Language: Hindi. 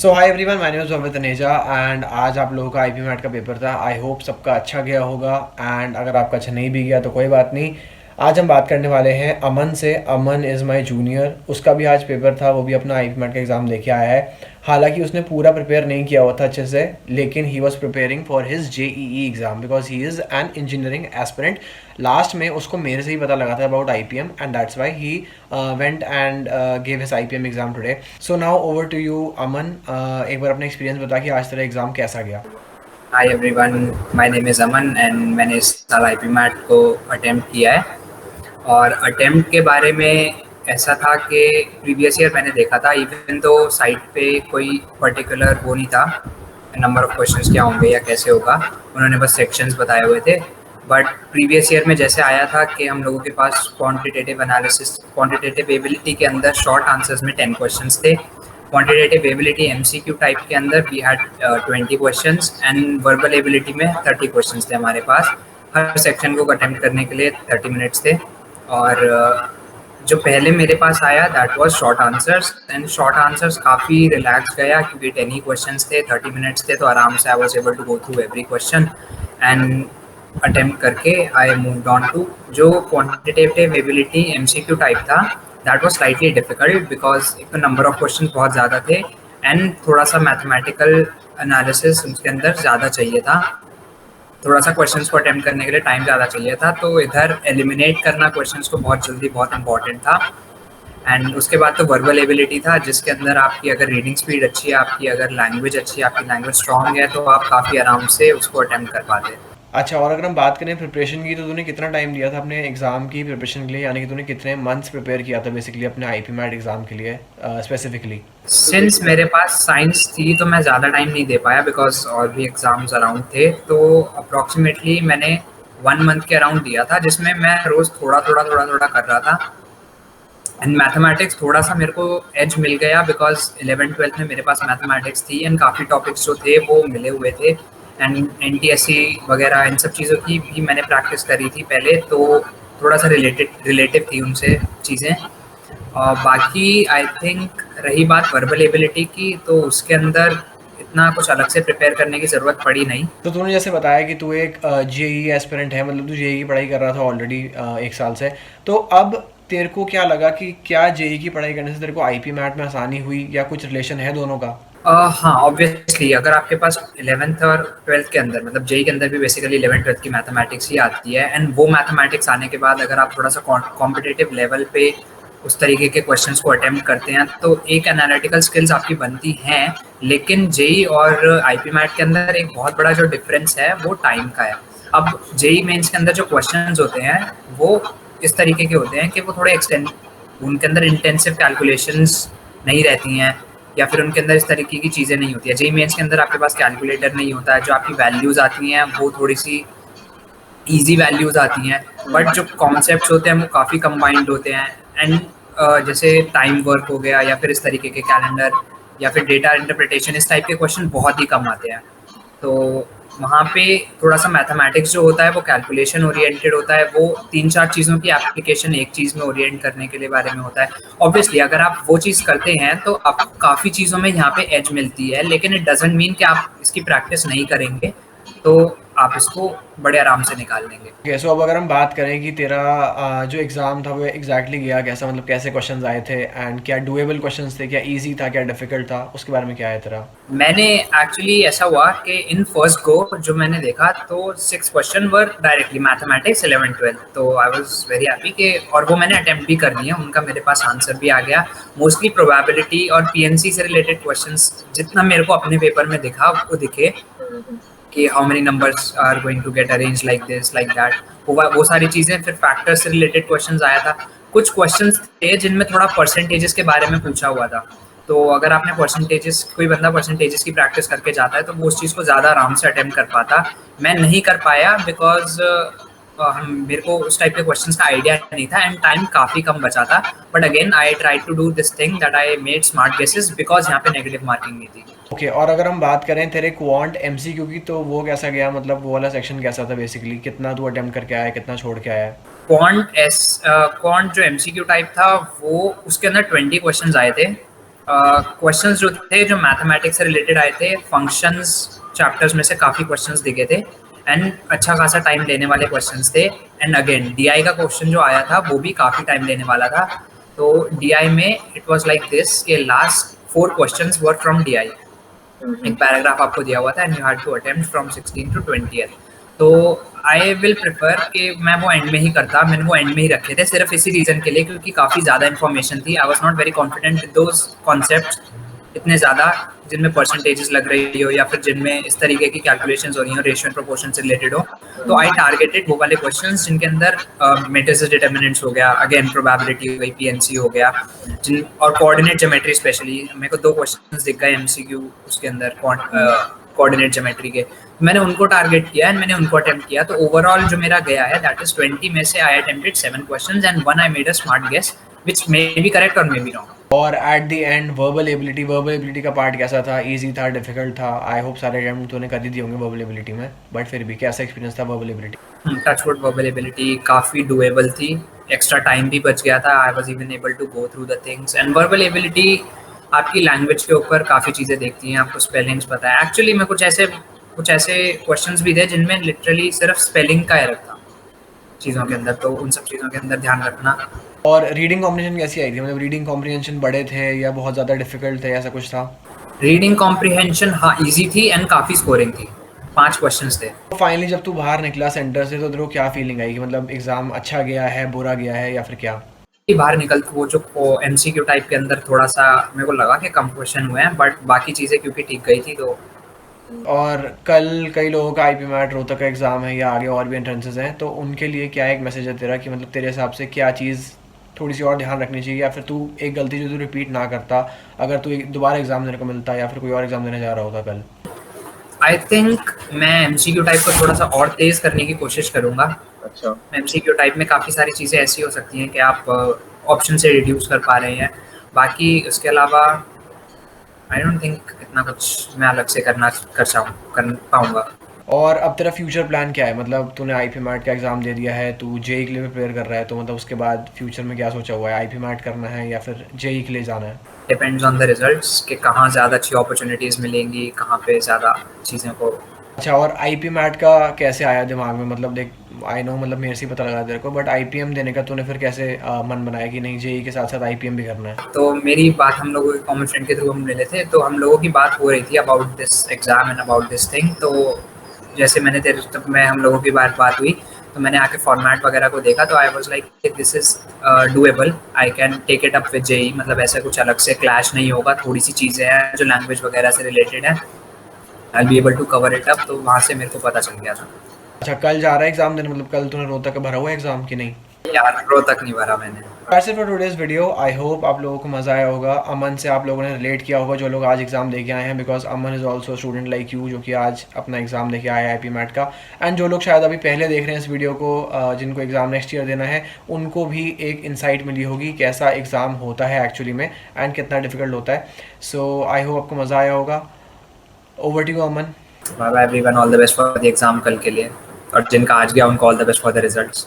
So hi everyone, my name is Amit Taneja and आज आप लोगों का आईपी मैट का पेपर था। आई होप सबका अच्छा गया होगा एंड अगर आपका अच्छा नहीं भी गया तो कोई बात नहीं। आज हम बात करने वाले हैं अमन से। अमन इज़ माय जूनियर। उसका भी आज पेपर था, वो भी अपना आईपी मैट का एग्ज़ाम लेके आया है। हालांकि उसने पूरा प्रिपेयर नहीं किया हुआ था अच्छे से, लेकिन he was preparing for his JEE exam because he is an engineering aspirant. Last में उसको मेरे से ही पता लगा था about I P M and that's why he went and gave his I P M exam today. So now over to you Aman. एक बार अपना एक्सपीरियंस बता कि आज तेरा एग्ज़ाम कैसा गया। Hi everyone, my name is Aman and मैंने इस साल आईपी मैट को अटेम्प्ट किया है। और अटेम्प्ट के बारे में ऐसा था कि प्रीवियस ईयर मैंने देखा था, इवन तो साइट पे कोई पर्टिकुलर वो नहीं था नंबर ऑफ क्वेश्चंस क्या होंगे या कैसे होगा, उन्होंने बस सेक्शंस बताए हुए थे। बट प्रीवियस ईयर में जैसे आया था कि हम लोगों के पास क्वांटिटेटिव एनालिसिस, क्वांटिटेटिव एबिलिटी के अंदर शॉर्ट आंसर्स में 10 क्वेश्चंस थे। क्वांटिटेटिव एबिलिटी एमसीक्यू टाइप के अंदर we had 20 questions and verbal ability में 30 क्वेश्चंस थे हमारे पास। हर सेक्शन को अटेम्प्ट करने के लिए 30 मिनट्स थे। और जो पहले मेरे पास आया that was short answers and short answers काफ़ी रिलैक्स गया क्योंकि 10 ही क्वेश्चंस थे, 30 मिनट्स थे, तो आराम से I was able to go through every question and attempt करके आई मूव्ड ऑन टू जो क्वांटिटेटिव एबिलिटी एमसीक्यू टाइप था। That was slightly difficult because एक तो नंबर ऑफ क्वेश्चन बहुत ज़्यादा थे एंड थोड़ा सा मैथमेटिकल एनालिसिस उसके अंदर ज़्यादा चाहिए था। थोड़ा सा क्वेश्चंस को अटेम्प्ट करने के लिए टाइम ज़्यादा चाहिए था, तो इधर एलिमिनेट करना क्वेश्चंस को बहुत जल्दी बहुत इंपॉर्टेंट था। एंड उसके बाद तो वर्बल एबिलिटी था जिसके अंदर आपकी अगर रीडिंग स्पीड अच्छी है, आपकी अगर लैंग्वेज अच्छी है, आपकी लैंग्वेज स्ट्रॉन्ग है, तो आप काफ़ी आराम से उसको अटेम्प्ट कर पाते हैं। अच्छा, और अगर हम बात करें प्रिपरेशन की तो तूने कितना टाइम दिया था अपने एग्ज़ाम की प्रिपरेशन के लिए, यानी कि तूने कितने मंथ्स प्रिपेयर किया था बेसिकली अपने आई पी मैट एग्ज़ाम के लिए स्पेसिफिकली। सिंस मेरे पास साइंस थी तो मैं ज़्यादा टाइम नहीं दे पाया बिकॉज और भी एग्ज़ाम्स अराउंड थे, तो अप्रॉक्सीमेटली मैंने 1 मंथ के अराउंड दिया था जिसमें मैं रोज़ थोड़ा थोड़ा कर रहा था। एंड मैथमेटिक्स थोड़ा सा मेरे को एज मिल गया बिकॉज 11th 12th में मेरे पास मैथमेटिक्स थी एंड काफ़ी टॉपिक्स जो थे वो मिले हुए थे एंड एनटीएससी वगैरह इन सब चीज़ों की भी मैंने प्रैक्टिस करी थी पहले, तो थोड़ा सा रिलेटिव थी उनसे चीज़ें। और बाकी आई थिंक रही बात वर्बल एबिलिटी की, तो उसके अंदर इतना कुछ अलग से प्रिपेयर करने की ज़रूरत पड़ी नहीं। तो तूने जैसे बताया कि तू एक जेई एस्पिरेंट है, मतलब तू जेई की पढ़ाई कर रहा था ऑलरेडी 1 साल से। तो अब तेरे को क्या लगा कि क्या जेई की पढ़ाई करने से तेरे को आईपी मैट में आसानी हुई या कुछ रिलेशन है दोनों का? हाँ, ऑब्वियसली अगर आपके पास 11th और 12th के अंदर, मतलब जेई के अंदर भी बेसिकली 11th 12th की मैथमेटिक्स ही आती है एंड वो मैथमेटिक्स आने के बाद अगर आप थोड़ा सा कॉम्पिटिटिव लेवल पे उस तरीके के क्वेश्चंस को अटेम्प्ट करते हैं तो एक एनालिटिकल स्किल्स आपकी बनती हैं। लेकिन जेई और आईपी मैट के अंदर एक बहुत बड़ा जो डिफरेंस है वो टाइम का है। अब जेई मेंस के अंदर जो क्वेश्चंस होते हैं वो इस तरीके के होते हैं कि वो थोड़े एक्सटेंड, उनके अंदर इंटेंसिव कैलकुलेशंस नहीं रहती हैं या फिर उनके अंदर इस तरीके की चीज़ें नहीं होती है। जेई मेंस के अंदर आपके पास कैलकुलेटर नहीं होता है, जो आपकी वैल्यूज़ आती हैं वो थोड़ी सी ईजी वैल्यूज़ आती हैं, बट जो कॉन्सेप्ट्स होते हैं वो काफ़ी कंबाइंड होते हैं एंड जैसे टाइम वर्क हो गया या फिर इस तरीके के कैलेंडर या फिर डेटा इंटरप्रिटेशन, इस टाइप के क्वेश्चन बहुत ही कम आते हैं। तो वहाँ पे थोड़ा सा मैथमेटिक्स जो होता है वो कैलकुलेशन ओरिएंटेड होता है, वो 3-4 चीज़ों की एप्लीकेशन एक चीज़ में ओरिएंट करने के लिए बारे में होता है। ऑब्वियसली अगर आप वो चीज़ करते हैं तो आपको काफ़ी चीज़ों में यहाँ पे एज मिलती है, लेकिन इट डजंट मीन कि आप इसकी प्रैक्टिस नहीं करेंगे तो आप इसको बड़े आराम से निकाल लेंगे। ओके, सो अब अगर हम बात करें कि तेरा जो एग्ज़ाम था वो एग्जैक्टली गया कैसा, मतलब कैसे क्वेश्चंस आए थे एंड क्या डुएबल क्वेश्चंस थे, क्या इजी था, क्या डिफिकल्ट था, उसके बारे में क्या है तेरा? मैंने एक्चुअली ऐसा हुआ कि इन फर्स्ट गो जो मैंने देखा तो 6 question were directly mathematics 11th 12th, तो आई वाज वेरी हैप्पी कि, और वो मैंने अटेम्प्ट भी कर दिया, उनका मेरे पास आंसर भी आ गया। मोस्टली प्रोबेबिलिटी और पीएनसी से रिलेटेड क्वेश्चंस जितना मेरे को अपने पेपर में दिखा वो दिखे कि how many numbers are going to get arrange like this like that, वो सारी चीज़ें। फिर फैक्टर से रिलेटेड क्वेश्चंस आया था। कुछ क्वेश्चंस थे जिनमें थोड़ा परसेंटेजेस के बारे में पूछा हुआ था, तो अगर आपने परसेंटेजेस, कोई बंदा परसेंटेजेस की प्रैक्टिस करके जाता है तो वो उस चीज़ को ज़्यादा आराम से अटेम्प्ट कर पाता। मैं नहीं कर पाया बिकॉज मेरे को उस टाइप के क्वेश्चंस का आइडिया नहीं था एंड टाइम काफ़ी कम बचा था। But again I try to do this thing that I made smart guesses because यहाँ पे नेगेटिव मार्किंग नहीं थी। ओके, और अगर हम बात करें तेरे क्वांट एमसीक्यू की तो वो कैसा गया, मतलब वो वाला सेक्शन कैसा था बेसिकली, कितना तू अटेम्प्ट करके आया है, कितना छोड़ के आया है? क्वांट जो एमसीक्यू टाइप था वो उसके अंदर 20 क्वेश्चंस आए थे क्वेश्चंस जो थे जो मैथमेटिक्स से रिलेटेड आए थे, फंक्शंस चैप्टर्स में से काफ़ी क्वेश्चंस दिखे थे एंड अच्छा खासा टाइम लेने वाले क्वेश्चंस थे। एंड अगेन डीआई का क्वेश्चन जो आया था वो भी काफ़ी टाइम लेने वाला था। तो डीआई में इट वाज लाइक दिस के last 4 questions were from DI. एक पैराग्राफ आपको दिया हुआ था and you had to attempt from 16 to 20। तो आई विल प्रेफर कि मैं वो एंड में ही करता। मैंने वो एंड में ही रखे थे सिर्फ इसी रीज़न के लिए क्योंकि काफ़ी ज़्यादा इन्फॉर्मेशन थी। I was not very confident with those concept इतने ज़्यादा जिनमें परसेंटेजेस लग रही हो या फिर जिनमें इस तरीके की कैलकुलेशंस हो रही हो रेशियो एंड प्रोपोर्शन से रिलेटेड हो। तो आई टारगेटेड वो वाले क्वेश्चंस जिनके अंदर मैट्रिसेस डिटर्मिनेंट्स हो गया, अगेन प्रोबेबिलिटी हो गई, पीएनसी हो गया, जिन और कोऑर्डिनेट ज्योमेट्री स्पेशली। मेरे को 2 क्वेश्चंस दिख गए एमसीक्यू उसके अंदर कोऑर्डिनेट ज्योमेट्री के। मैंने उनको टारगेट किया एंड मैंने उनको अटेम्प्ट किया। तो ओवरऑल जो मेरा गया है दैट इज 20 में से I attempted 7 questions and 1 I made a smart guess which may be correct और मे बी रॉन्ग। और at the end verbal ability का पार्ट कैसा था? इजी था, डिफिकल्ट था? आई होप सारे अटेम्प्ट तूने कर ही दिए होंगे वर्बल एबिलिटी में, बट फिर भी कैसा एक्सपीरियंस था verbal ability? Touchwood verbal ability काफ़ी डुएबल थी, एक्स्ट्रा टाइम भी बच गया था। I was even able to go through the things. And verbal ability आपकी लैंग्वेज के ऊपर काफ़ी चीज़ें देखती हैं, आपको स्पेलिंग्स पता है। एक्चुअली में कुछ ऐसे क्वेश्चंस भी थे जिनमें लिटरली सिर्फ स्पेलिंग का एरर था चीज़ों के अंदर, तो उन सब चीज़ों के अंदर ध्यान रखना। और रीडिंग कॉम्प्रिहेंशन कैसी आई थी? मतलब रीडिंग कॉम्प्रिहेंशन बड़े थे या बहुत ज़्यादा डिफिकल्ट थे, ऐसा कुछ था? रीडिंग कॉम्प्रिहेंशन हाँ ईजी थी एंड काफ़ी स्कोरिंग थी। 5 क्वेश्चंस थे। तो फाइनली जब तू बाहर निकला सेंटर से तो तेरे को क्या फीलिंग आई कि मतलब एग्ज़ाम अच्छा गया है, बुरा गया है या फिर क्या? बाहर निकल वो जो एमसीक्यू टाइप के अंदर थोड़ा सा मेरे को लगा कि कम क्वेश्चन हुए हैं, बट बाकी चीज़ें क्योंकि ठीक गई थी। तो और कल कई लोगों का आईपी मैट रोहतक का एग्ज़ाम है या आगे और भी एंट्रेंसेस हैं, तो उनके लिए क्या एक मैसेज है तेरा कि मतलब तेरे हिसाब से क्या चीज़ थोड़ी सी और ध्यान रखनी चाहिए, या फिर तू एक गलती जो तू रिपीट ना करता अगर तू दोबारा एग्ज़ाम देने को मिलता या फिर कोई और एग्ज़ाम देने जा रहा होता कल? आई थिंक मैं एमसीक्यू टाइप को थोड़ा सा और तेज़ करने की कोशिश करूँगा। अच्छा। एमसीक्यू टाइप में काफ़ी सारी चीज़ें ऐसी हो सकती हैं कि आप ऑप्शन से रिड्यूस कर पा रहे हैं। बाकी उसके अलावा आई डोंट थिंक इतना कुछ मैं अलग से कर पाऊँगा। और अब तेरा फ्यूचर प्लान क्या है? मतलब तूने आईपी मैट का एग्ज़ाम दे दिया है, तू जेई के लिए प्रिपेयर कर रहा है, तो मतलब उसके बाद फ्यूचर में क्या सोचा हुआ है? आईपी मैट करना है या फिर जेई के लिए जाना है? डिपेंड्स ऑन द रिजल्ट्स कि कहाँ ज़्यादा अच्छी अपॉर्चुनिटीज़ मिलेंगी, कहाँ पे ज़्यादा चीज़ों को। अच्छा, और आईपी मैट का कैसे आया दिमाग में? मतलब देख, आई नो मतलब मेरे से ही पता लगा तेरे को, बट आईपीएम देने का तूने फिर कैसे मन बनाया कि नहीं जेई के साथ साथ आईपीएम भी करना है? तो मेरी बात हम लोगों के कॉमन फ्रेंड के थ्रू हम मिले थे, तो हम लोगों की बात हो रही थी about this exam and about this thing. तो जैसे मैंने तेरे तब मैं हम लोगों की बात हुई तो मैंने आके फॉर्मेट वगैरह को देखा तो I was like this is doable, I can take it up with JEE. मतलब ऐसा कुछ अलग से क्लैश नहीं होगा, थोड़ी सी चीज़ें हैं जो लैंग्वेज वगैरह से रिलेटेड है, I be able to cover it up. तो वहाँ से मेरे को पता चल गया था। अच्छा, कल जा रहा है एग्ज़ाम देने? मतलब कल तूने रोहतक का भरा हुआ है एग्ज़ाम कि नहीं? यार रो तक नहीं भरा मैंने। That's it for today's video. I hope आप लोगों को मज़ा आया होगा। अमन से आप लोगों ने रिलेट किया होगा जो लोग आज एग्ज़ाम दे के आए हैं, because Aman is also student like you जो कि आज अपना एग्ज़ाम दे के आया है आईपी मैट का। एंड जो लोग शायद अभी पहले देख रहे हैं इस वीडियो को, जिनको एग्ज़ाम नेक्स्ट ईयर देना है, उनको भी एक इंसाइट मिली होगी कैसा एग्ज़ाम होता है एक्चुअली में एंड कितना डिफिकल्ट होता है। सो आई होप आपको मज़ा आया होगा। Over to you Aman. Bye bye everyone, all the best for the exam कल के लिए, और जिनका आज गया उनको all the best for the results.